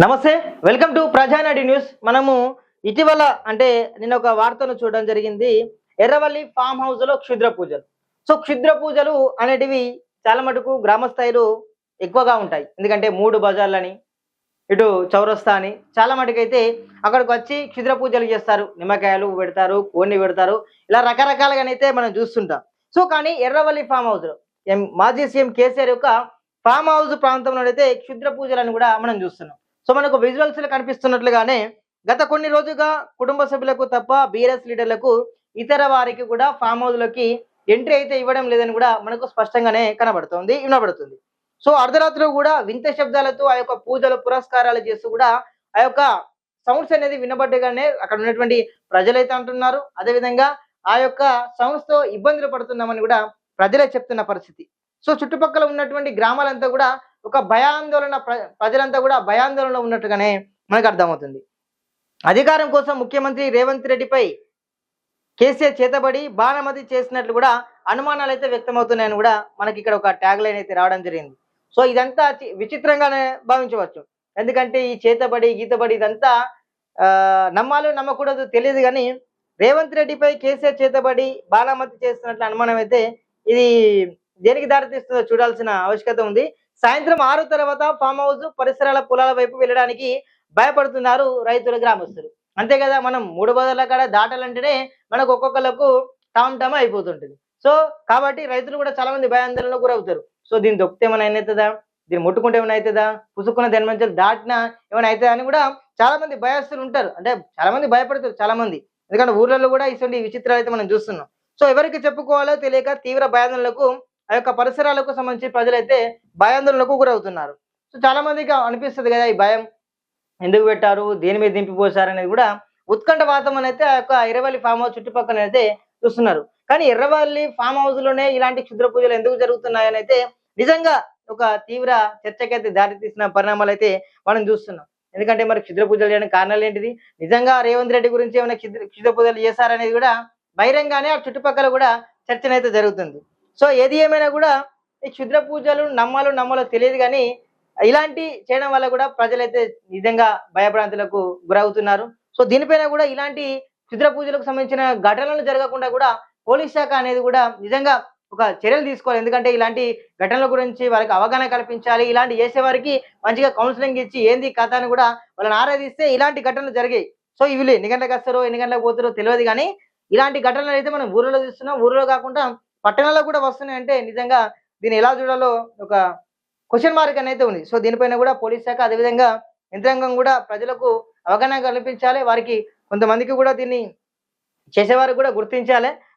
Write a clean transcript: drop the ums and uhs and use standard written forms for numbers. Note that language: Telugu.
నమస్తే, వెల్కమ్ టు ప్రజానాడి న్యూస్. మనము ఇటీవల అంటే నిన్న ఒక వార్తను చూడడం జరిగింది. ఎర్రవల్లి ఫామ్ హౌస్ లో క్షుద్ర పూజలు. సో క్షుద్ర పూజలు అనేటివి చాలా మటుకు గ్రామ స్థాయిలో ఎక్కువగా ఉంటాయి. ఎందుకంటే మూడు బజార్లని, ఇటు చౌరస్తా అని చాలా మటుకైతే అక్కడికి వచ్చి క్షుద్ర పూజలు చేస్తారు. నిమ్మకాయలు పెడతారు, కోడిని పెడతారు, ఇలా రకరకాలుగానైతే మనం చూస్తుంటాం. సో కానీ ఎర్రవల్లి ఫామ్ హౌస్ లో మాజీ సీఎం కేసీఆర్ యొక్క ఫామ్ హౌస్ ప్రాంతంలో అయితే క్షుద్ర పూజలను కూడా మనం చూస్తున్నాం. సో మనకు విజువల్స్ లో కనిపిస్తున్నట్లుగానే గత కొన్ని రోజులుగా కుటుంబ సభ్యులకు తప్ప బీఆర్ఎస్ లీడర్లకు ఇతర వారికి కూడా ఫామ్ హౌస్ లోకి ఎంట్రీ అయితే ఇవ్వడం లేదని కూడా మనకు స్పష్టంగానే కనబడుతుంది, వినబడుతుంది. సో అర్ధరాత్రి కూడా వింత శబ్దాలతో ఆ యొక్క పూజలు పురస్కారాలు చేస్తూ కూడా ఆ యొక్క సౌండ్స్ అనేది వినబడ్డగానే అక్కడ ఉన్నటువంటి ప్రజలైతే అంటున్నారు. అదేవిధంగా ఆ యొక్క సౌండ్స్ తో ఇబ్బందులు పడుతున్నామని కూడా ప్రజలే చెప్తున్న పరిస్థితి. సో చుట్టుపక్కల ఉన్నటువంటి గ్రామాలంతా కూడా ఒక భయాందోళన, ప్రజలంతా కూడా భయాందోళనలో ఉన్నట్టుగానే మనకు అర్థమవుతుంది. అధికారం కోసం ముఖ్యమంత్రి రేవంత్ రెడ్డిపై కేసీఆర్ చేతబడి బాణమతి చేసినట్లు కూడా అనుమానాలు అయితే వ్యక్తమవుతున్నాయని కూడా మనకి ఇక్కడ ఒక ట్యాగ్ లైన్ అయితే రావడం జరిగింది. సో ఇదంతా విచిత్రంగానే భావించవచ్చు. ఎందుకంటే ఈ చేతబడి గీతబడి ఇదంతా నమ్మాలో నమ్మకూడదు తెలియదు, కానీ రేవంత్ రెడ్డిపై కేసీఆర్ చేతబడి బాణమతి చేస్తున్నట్లు అనుమానం అయితే ఇది దేనికి దారితీస్తుందో చూడాల్సిన ఆవశ్యకత ఉంది. సాయంత్రం 6 తర్వాత ఫామ్ హౌస్ పరిసరాల పొలాల వైపు వెళ్ళడానికి భయపడుతున్నారు రైతులు, గ్రామస్తులు. అంతే కదా, మనం 3 బజార్ల కాడ దాటాలంటేనే మనకు ఒక్కొక్కలకు టామ్ టామ్ అయిపోతుంటుంది. సో కాబట్టి రైతులు కూడా చాలా మంది భయాందోళనకు గురవుతారు. సో దీన్ని దొక్కితే ఏమైనా అవుతుందా, దీన్ని ముట్టుకుంటే ఏమైనా అవుతుందా, పుసుక్కున్న దాని మంచి దాటినా ఏమైనా అవుతుందా అని కూడా చాలా మంది భయస్తులు ఉంటారు. అంటే చాలా మంది భయపడతారు చాలా మంది. ఎందుకంటే ఊర్లలో కూడా ఇటువంటి విచిత్రాలు అయితే మనం చూస్తున్నాం. సో ఎవరికి చెప్పుకోవాలో తెలియక తీవ్ర భయాందోళనలకు ఆ యొక్క పరిసరాలకు సంబంధించి ప్రజలైతే భయాందోళనకు గురవుతున్నారు. సో చాలా మందికి అనిపిస్తుంది కదా, ఈ భయం ఎందుకు పెట్టారు, దేని మీద దింపిపోసారు అనేది కూడా ఉత్కంఠ వాతావరణం అయితే ఆ యొక్క ఎర్రవల్లి ఫామ్ హౌస్ చుట్టుపక్కల అయితే చూస్తున్నారు. కానీ ఎర్రవల్లి ఫామ్ హౌస్ లోనే ఇలాంటి క్షుద్ర పూజలు ఎందుకు జరుగుతున్నాయని అయితే నిజంగా ఒక తీవ్ర చర్చకైతే దారితీసిన పరిణామాలు అయితే మనం చూస్తున్నాం. ఎందుకంటే మరి క్షుద్ర పూజలు చేయడానికి కారణాలు ఏంటిది, నిజంగా రేవంత్ రెడ్డి గురించి ఏమైనా క్షుద్ర పూజలు చేశారనేది కూడా బహిరంగానే ఆ చుట్టుపక్కల కూడా చర్చనైతే జరుగుతుంది. సో ఏది ఏమైనా కూడా ఈ క్షుద్ర పూజలు నమ్మలో తెలియదు, కానీ ఇలాంటి చేయడం వల్ల కూడా ప్రజలైతే నిజంగా భయభ్రాంతులకు గురవుతున్నారు. సో దీనిపైన కూడా ఇలాంటి క్షుద్ర పూజలకు సంబంధించిన ఘటనలు జరగకుండా కూడా పోలీస్ శాఖ అనేది కూడా నిజంగా ఒక చర్యలు తీసుకోవాలి. ఎందుకంటే ఇలాంటి ఘటనల గురించి వాళ్ళకి అవగాహన కల్పించాలి. ఇలాంటి చేసేవారికి మంచిగా కౌన్సిలింగ్ ఇచ్చి ఏంది కథ అని కూడా వాళ్ళని ఆరాధిస్తే ఇలాంటి ఘటనలు జరిగాయి. సో ఇవి ఎన్ని గంటలకు వస్తారో ఎన్ని గంటలకు పోతారో తెలియదు, కానీ ఇలాంటి ఘటనలు అయితే మనం ఊరిలో చూస్తున్నాం. ఊరిలో కాకుండా పట్టణాల్లో కూడా వస్తున్నాయి. అంటే నిజంగా దీన్ని ఎలా చూడాలో ఒక క్వశ్చన్ మార్క్ అనేది ఉంది. సో దీనిపైన కూడా పోలీస్ శాఖ అదేవిధంగా యంత్రాంగం కూడా ప్రజలకు అవగాహన కల్పించాలి. వారికి కొంతమందికి కూడా దీన్ని చేసేవారు కూడా గుర్తించాలి.